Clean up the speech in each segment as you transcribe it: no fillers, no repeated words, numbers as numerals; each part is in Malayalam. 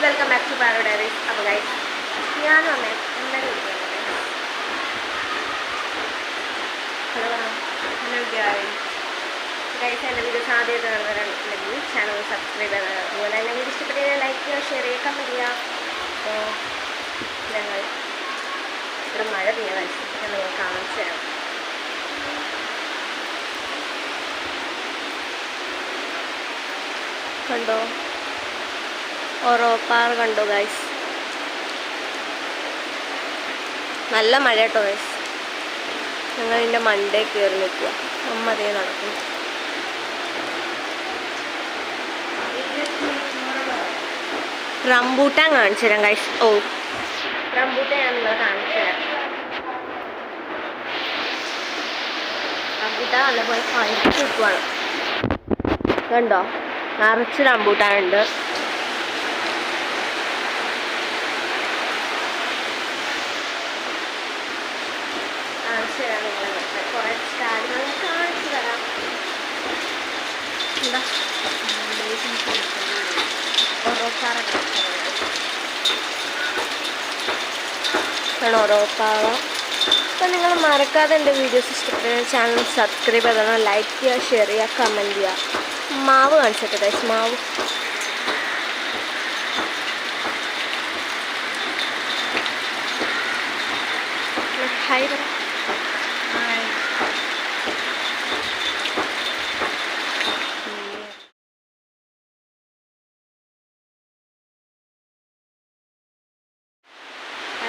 Welcome back to Paro diaries. അപ്പോൾ ഗൈസ് ഞാൻ വന്നേ എല്ലാവരും ഹലോ ഹലോ ഗൈസ് എൻ്റെ വീഡിയോസ് ആദ്യമായിട്ട് കാണുന്നവരുണ്ടെങ്കിൽ ചാനൽ സബ്സ്ക്രൈബ് ചെയ്യുക. അതുപോലെ തന്നെ വീഡിയോ ഇഷ്ടപ്പെട്ട ലൈക്ക് ചെയ്യുക, ഷെയർ ചെയ്യുക, കമൻറ്റ് ചെയ്യുക. അപ്പോൾ ഞങ്ങൾ ഇവിടെ മഴ പെയ്യാൻ ഞാൻ നിങ്ങൾ കാണിച്ചു തരാം. കണ്ടോ ഒറോപ്പാറ കണ്ടോ ഗൈസ്, നല്ല മഴ കേട്ടോ ഗൈസ്. ഞങ്ങൾ ഇതിൻ്റെ മണ്ടേ കയറി നിൽക്കുക, അമ്മ അതേ നടക്കും. റംബൂട്ടാൻ കാണിച്ചു തരാം ഗൈസ്. ഓ റംബൂട്ടാൻ ഞാൻ നിങ്ങളെ കാണിച്ചു തരാം. റംബൂട്ടാൻ നല്ലപോലെ പഴുത്ത് കിട്ടുവാണ്. കണ്ടോ നിറച്ച് റംബൂട്ടാനുണ്ട്. കാണിച്ചു തരാം നിങ്ങളെ കുറേ സ്റ്റാളുകൾ കാണിച്ചു തരാം. എന്താ ഒറോപ്പാറ ഒറോപ്പാറ. അപ്പം നിങ്ങൾ മറക്കാതെ എൻ്റെ വീഡിയോസ് ഇഷ്ടപ്പെടുന്ന ചാനൽ സബ്സ്ക്രൈബ് ചെയ്യണം, ലൈക്ക് ചെയ്യുക, ഷെയർ ചെയ്യുക, കമൻറ്റ് ചെയ്യുക. മാവ് കാണിച്ചിട്ട് ഗൈസ്, മാവ് ഹായ് പറ.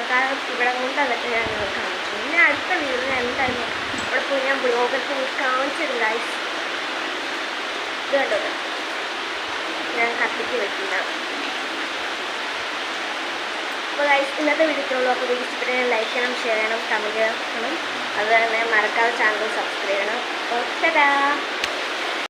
കാരണം ഇവിടെ കൊണ്ട് അതൊക്കെ ഞാൻ നിങ്ങൾ കാണിച്ചു. പിന്നെ അടുത്ത വീഡിയോ എന്തായാലും ഇവിടെ പോയി ഞാൻ ബ്ലോഗിൽ പോയി കാണിച്ചിരുന്നു ഗൈസ്. ഇത് കണ്ടത് ഞാൻ കത്തിക്ക് വെക്കില്ല. അപ്പോൾ ഗൈസ് ഇന്നത്തെ വീഡിയോക്കുള്ളൂ. അപ്പോൾ വീഡിയോ ഇഷ്ടപ്പെട്ടെങ്കിൽ ലൈക്ക് ചെയ്യണം, ഷെയർ ചെയ്യണം, കമൻറ്റ് ചെയ്യണം. അതുപോലെ തന്നെ മറക്കാതെ ചാനൽ സബ്സ്ക്രൈബ് ചെയ്യണം. ഓക്കെ.